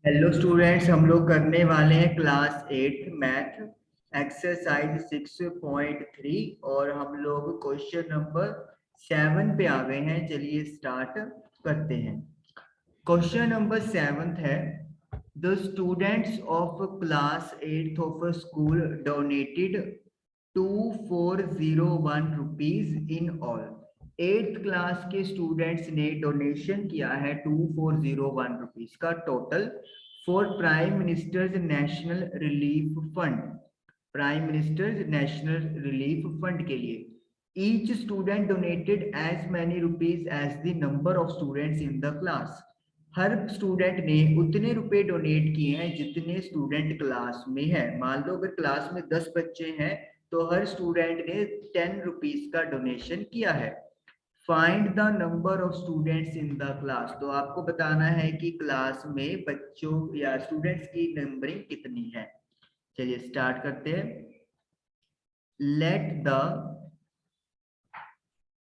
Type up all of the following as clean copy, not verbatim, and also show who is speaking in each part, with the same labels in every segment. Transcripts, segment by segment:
Speaker 1: Hello students, हम लोग करने वाले हैं क्लास 8 मैथ एक्सरसाइज 6.3 और हम लोग क्वेश्चन नंबर 7 पे आ गए हैं। चलिए स्टार्ट करते हैं। क्वेश्चन नंबर 7 है, the students of class 8 of a school donated 2401 rupees in all. 8th class के स्टूडेंट्स ने डोनेशन किया है 2401 रुपीज का total for prime minister's national relief fund. Prime minister's national relief fund के लिए each student donated as many rupees as the number of students in the class. हर student ने उतने रुपए डोनेट किए हैं जितने स्टूडेंट क्लास में है। मान लो अगर क्लास में 10 बच्चे हैं तो हर स्टूडेंट ने 10 रुपीज का डोनेशन किया है। Find the number of students in the class. तो आपको बताना है कि क्लास में बच्चों या स्टूडेंट्स की नंबरिंग कितनी है। चलिए स्टार्ट करते हैं। Let the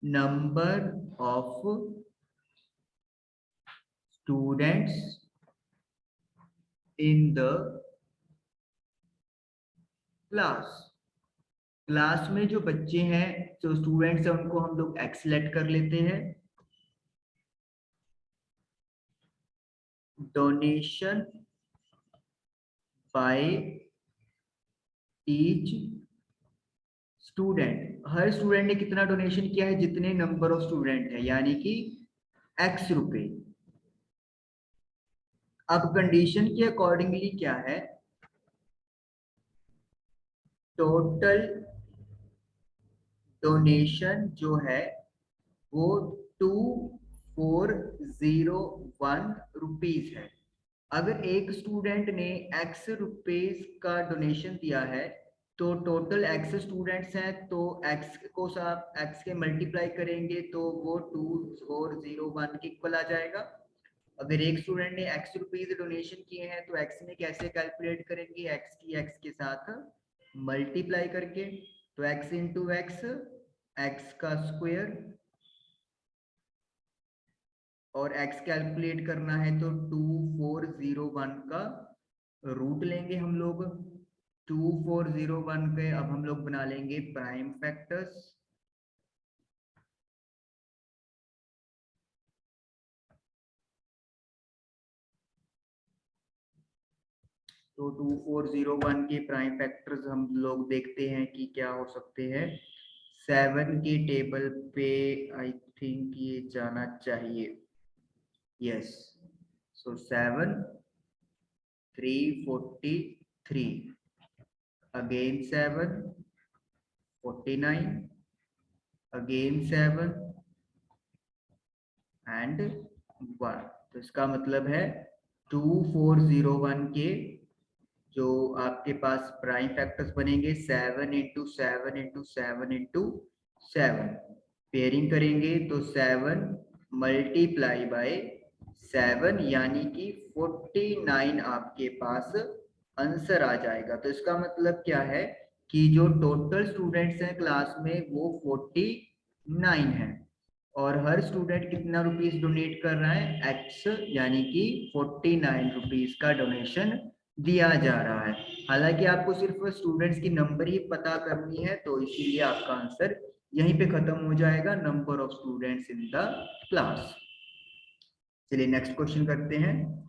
Speaker 1: number of students in the class. Class में जो बच्चे हैं, जो स्टूडेंट्स हैं, उनको हम लोग एक्सलेक्ट कर लेते हैं। Donation by each student. Her student ने कितना डोनेशन किया है जितने नंबर ऑफ स्टूडेंट है, यानी कि x रुपए। अब कंडीशन के अकॉर्डिंगली क्या है, टोटल डोनेशन जो है वो 2401 रुपीज है। अगर एक स्टूडेंट ने x रुपीज का डोनेशन दिया है तो टोटल x स्टूडेंट्स हैं, तो x को आप x के मल्टीप्लाई करेंगे तो वो 2401 के इक्वल आ जाएगा। अगर एक स्टूडेंट ने x रुपीज डोनेशन किए हैं तो x में कैसे कैलकुलेट करेंगे, x की x के साथ मल्टीप्लाई करके। तो x इंटू एक्स, एक्स का स्क्वायर, और x कैलकुलेट करना है तो 2401 का रूट लेंगे हम लोग। 2401 के अब हम लोग बना लेंगे प्राइम फैक्टर्स। तो 2401 के प्राइम फैक्टर्स हम लोग देखते हैं कि क्या हो सकते हैं। 7 के टेबल पे आई थिंक ये जाना चाहिए। Yes, so 7 343, again 7 49, again 7 and 1। तो इसका मतलब है 2401 के जो आपके पास प्राइम फैक्टर्स बनेंगे 7 इंटू 7 इंटू 7 इंटू 7। पेयरिंग करेंगे तो 7 मल्टीप्लाई बाय 7 यानी कि 49 आपके पास आंसर आ जाएगा। तो इसका मतलब क्या है कि जो टोटल स्टूडेंट्स हैं क्लास में वो 49 है और हर स्टूडेंट कितना रुपीस डोनेट कर रहा है, x, यानी कि 49 रुपीस का डोनेशन दिया जा रहा है। हालांकि आपको सिर्फ स्टूडेंट्स की नंबर ही पता करनी है, तो इसीलिए आपका आंसर यहीं पे खत्म हो जाएगा, number of students in the class. चलिए नेक्स्ट क्वेश्चन करते हैं।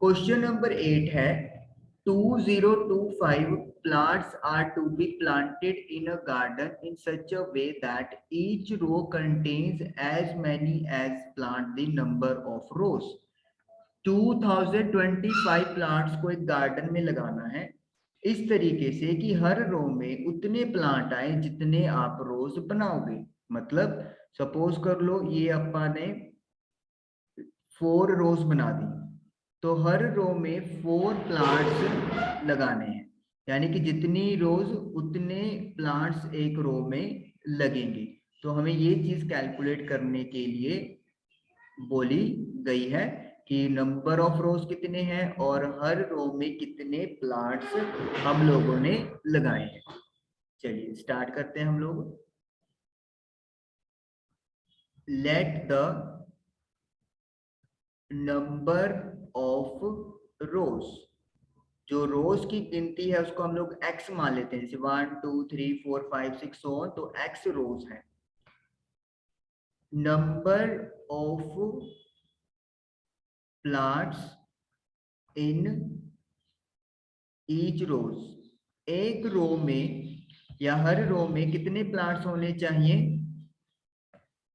Speaker 1: क्वेश्चन नंबर 8 है, 2025 plants are to be planted in a garden in such a way that each row contains as many as plant the number of rows। 2025 plants को एक garden में लगाना है इस तरीके से कि हर रो में उतने प्लांट आए जितने आप रोज बनाओगे। मतलब सपोज कर लो ये अपा ने 4 रोज बना दी, तो हर रो में 4 प्लांट्स लगाने हैं, यानी कि जितनी रोज उतने प्लांट्स एक रो में लगेंगे। तो हमें ये चीज कैलकुलेट करने के लिए बोली गई है कि नंबर ऑफ रोज कितने हैं और हर रो में कितने प्लांट्स हम लोगों ने लगाए हैं। चलिए स्टार्ट करते हैं हम लोग। Let the number of rows. जो रोज की गिनती है उसको हम लोग x मान लेते हैं, जैसे 1 2 3 4 5 6 so on, तो x रोज है। Number of plants in each row, एक रो में या हर रो में कितने प्लांट्स होने चाहिए,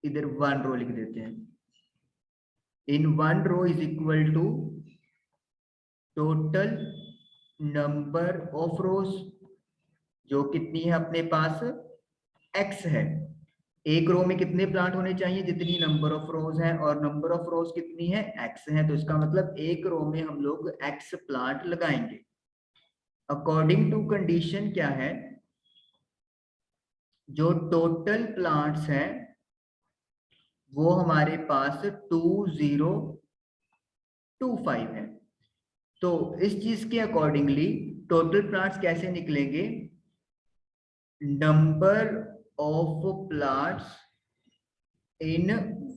Speaker 1: इधर 1 रो लिख देते हैं। In 1 row is equal to total number of rows, जो कितनी है अपने पास x है। एक रो में कितने प्लांट होने चाहिए, जितनी नंबर ऑफ रोज है, और नंबर ऑफ रोज कितनी है x है, तो इसका मतलब एक रो में हम लोग x प्लांट लगाएंगे। अकॉर्डिंग टू कंडीशन क्या है, जो टोटल प्लांट्स हैं वो हमारे पास 2025 है। तो इस चीज के अकॉर्डिंगली टोटल प्लांट्स कैसे निकलेंगे, नंबर ऑफ प्लांट्स इन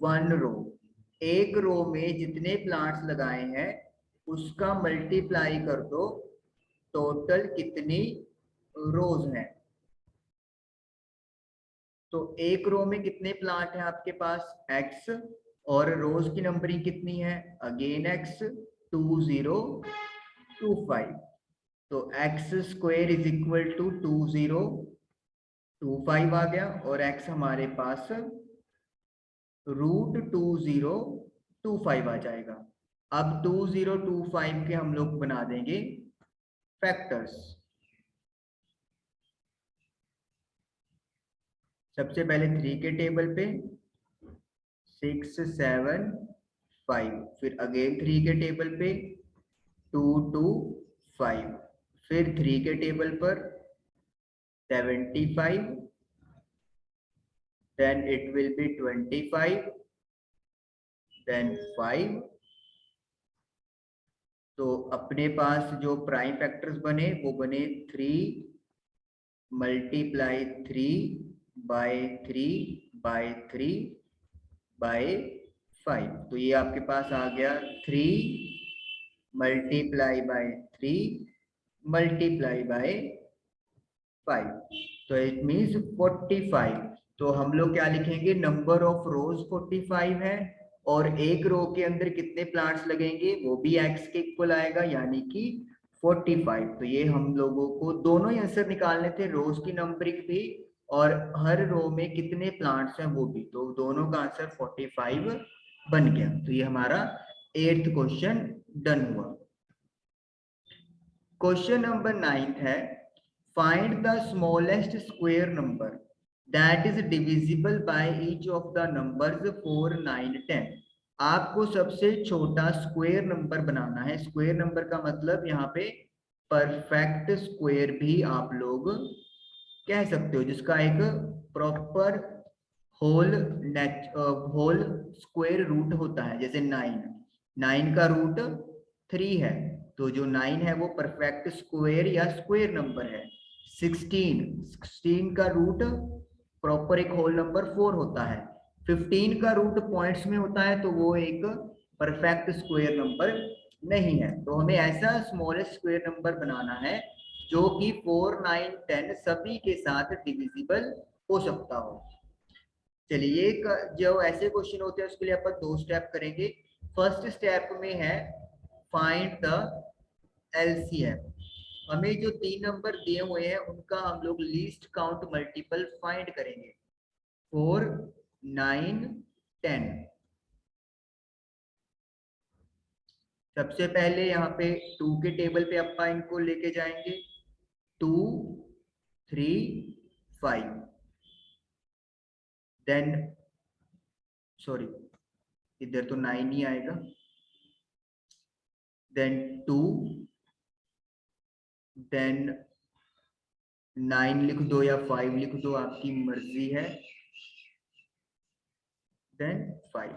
Speaker 1: 1 रो, एक रो में जितने प्लांट्स लगाए हैं उसका मल्टीप्लाई कर दो टोटल कितनी रोज हैं। तो एक रो में कितने प्लांट हैं आपके पास x, और रोज की नंबरिंग कितनी है अगेन x 2025। तो x square is equal to 2025 आ गया, और x हमारे पास √2025 आ जाएगा। अब 2025 के हम लोग बना देंगे फैक्टर्स। सबसे पहले 3 के टेबल पे 6 7 5, फिर अगेन 3 के टेबल पे 2 2 5, फिर 3 के टेबल पर 75, then it will be 25, then 5। तो अपने पास जो प्राइम फैक्टर्स बने वो बने 3 मल्टीप्लाई 3/3/3/5। तो ये आपके पास आ गया 3 मल्टीप्लाई बाय 3 मल्टीप्लाई बाय 5, तो इट मीन्स 45। तो हम लोग क्या लिखेंगे, नंबर ऑफ रोज 45 है, और एक रो के अंदर कितने प्लांट्स लगेंगे वो भी x के इक्वल आएगा, यानी कि 45। तो ये हम लोगों को दोनों ही आंसर निकालने थे, रोज की नंबरिंग भी और हर रो में कितने प्लांट्स हैं वो भी, तो दोनों का आंसर 45 बन गया। तो ये हमारा 8th क्वेश्चन डन हुआ। क्वेश्चन नंबर 9 है, find the smallest square number that is divisible by each of the numbers 4 9 10। आपको सबसे छोटा स्क्वायर नंबर बनाना है। स्क्वायर नंबर का मतलब यहाँ पे परफेक्ट स्क्वायर भी आप लोग कह सकते हो, जिसका एक proper whole whole square root होता है। जैसे 9 का रूट 3 है, तो जो 9 है वो परफेक्ट स्क्वायर या स्क्वायर नंबर है। 16 का रूट प्रॉपर एक होल नंबर 4 होता है। 15 का रूट पॉइंट्स में होता है, तो वो एक परफेक्ट स्क्वायर नंबर नहीं है। तो हमें ऐसा स्मॉलेस्ट स्क्वायर नंबर बनाना है जो कि 4 9 10 सभी के साथ डिविजिबल हो सकता हो। चलिए, जो ऐसे क्वेश्चन होते हैं उसके लिए अपन 2 स्टेप करेंगे। फर्स्ट स्टेप में है फाइंड द एलसीएम। हमें जो 3 नंबर दिए हुए हैं उनका हम लोग लीस्ट काउंट मल्टीपल फाइंड करेंगे। 4 9 10। सबसे पहले यहाँ पे 2 के टेबल पे अपन इनको लेके जाएंगे, 2 3 5, देन सॉरी इधर तो 9 ही आएगा, देन 2, देन 9 लिख दो या 5 लिख दो, आपकी मर्जी है, देन 5।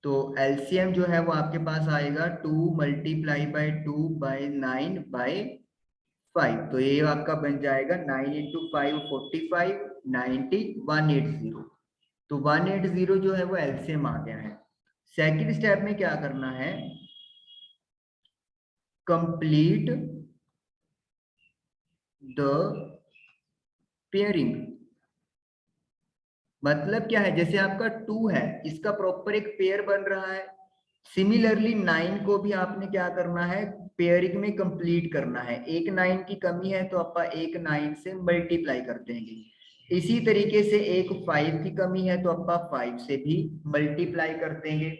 Speaker 1: तो एलसीएम जो है वो आपके पास आएगा 2 मल्टीप्लाई बाय 2 बाय 9 बाय 5। तो ये आपका बन जाएगा 9 इंटू 5 45 90 180। तो 180 जो है वो एलसीएम आ गया है। सेकंड स्टेप में क्या करना है, कंप्लीट द पेयरिंग। मतलब क्या है, जैसे आपका 2 है, इसका प्रॉपर एक पेयर बन रहा है। सिमिलरली 9 को भी आपने क्या करना है, पेयरिंग में कंप्लीट करना है। एक 9 की कमी है तो आप एक 9 से मल्टीप्लाई कर देंगे। इसी तरीके से एक 5 की कमी है तो आप 5 से भी मल्टीप्लाई कर देंगे।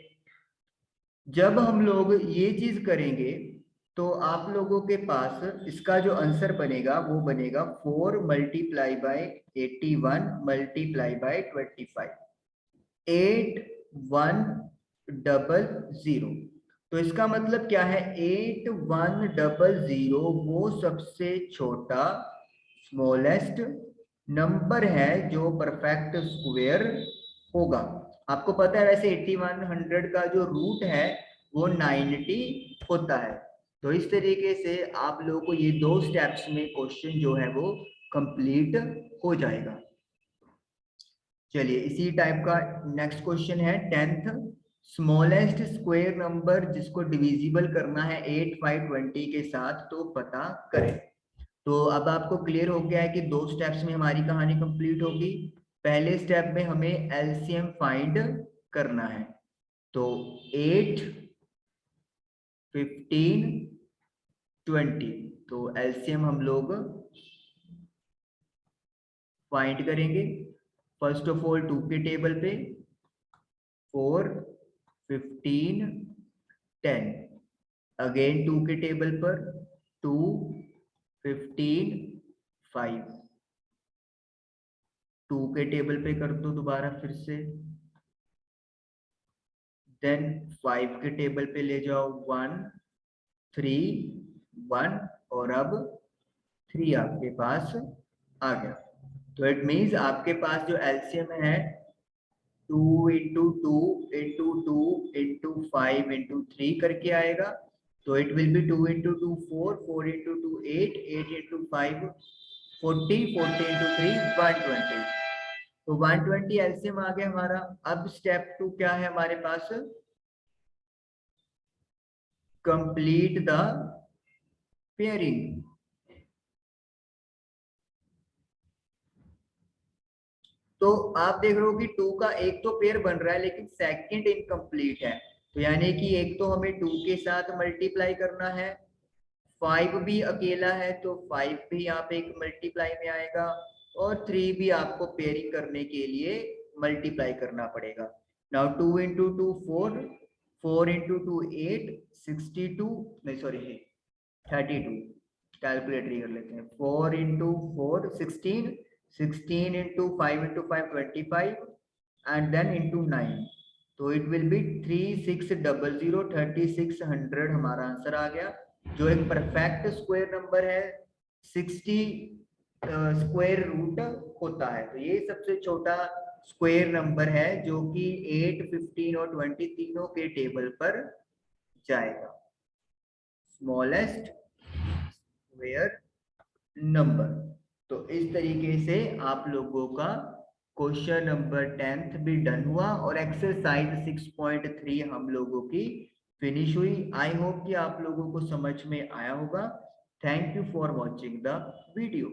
Speaker 1: जब हम लोग ये चीज करेंगे तो आप लोगों के पास इसका जो आंसर बनेगा वो बनेगा 4 मल्टीप्लाई बाय 81 मल्टीप्लाई बाय 25, 8100। तो इसका मतलब क्या है, 8100 वो सबसे छोटा स्मॉलेस्ट नंबर है जो परफेक्ट स्क्वायर होगा। आपको पता है वैसे 8100 का जो रूट है वो 90 होता है। तो इस तरीके से आप लोगों को ये 2 स्टेप्स में क्वेश्चन जो है वो कंप्लीट हो जाएगा। चलिए इसी टाइप का नेक्स्ट क्वेश्चन है 10th, स्मॉलेस्ट स्क्वायर नंबर जिसको डिविजिबल करना है 8, 5, 20 के साथ, तो पता करें। तो अब आपको क्लियर हो गया है कि 2 स्टेप्स में हमारी कहानी कंप्लीट होगी। पहले स्टेप में हमें एलसीएम फाइंड करना है। तो 8, 15, 20, तो एलसीएम हम लोग फाइंड करेंगे। फर्स्ट ऑफ ऑल 2 के टेबल पे 4, 15, 10, अगेन 2 के टेबल पर 2, 15, 5, 2 के टेबल पे कर दो दोबारा फिर से, देन 5 के टेबल पे ले जाओ 1, 3, 1, और अब 3 आपके पास आ गया। तो इट मीन्स आपके पास जो एलसीएम है 2 इंटू 2 इंटू 2 इंटू 5 इंटू 3 करके आएगा। तो it will be 2 into 2 4, 4 into 2 8, 8 into 5 40, 40 into 3 120। तो 120 एलसीएम आ गया हमारा। अब स्टेप 2 क्या है हमारे पास, कंप्लीट द पेयरिंग। तो आप देख रहे हो कि 2 का एक तो पेयर बन रहा है लेकिन सेकंड इनकम्प्लीट है। तो यानी कि एक तो हमें 2 के साथ मल्टीप्लाई करना है, 5 भी अकेला है तो 5 भी यहाँ पे एक मल्टीप्लाई में आएगा, और 3 भी आपको पेयरिंग करने के लिए मल्टीप्लाई करना पड़ेगा। नाउ 2 इंटू 2 4, 4 इंटू 2 8, 62, नहीं सॉरी 32, कैलकुलेटर कर लेते हैं। 4 into 4 16, 16 into 5 into 5 25, and then into 9। तो इट विल बी 3600, 3600 हमारा आंसर आ गया, जो एक परफेक्ट स्क्वायर नंबर है। 60 स्क्वायर रूट होता है। तो ये सबसे छोटा स्क्वायर नंबर है जो कि 8, 15 और 20 तीनों के टेबल पर जाएगा। Smallest square number. तो इस तरीके से आप लोगों का क्वेश्चन नंबर 10th भी डन हुआ और एक्सरसाइज 6.3 हम लोगों की फिनिश हुई। आई होप कि आप लोगों को समझ में आया होगा। Thank you for watching the video.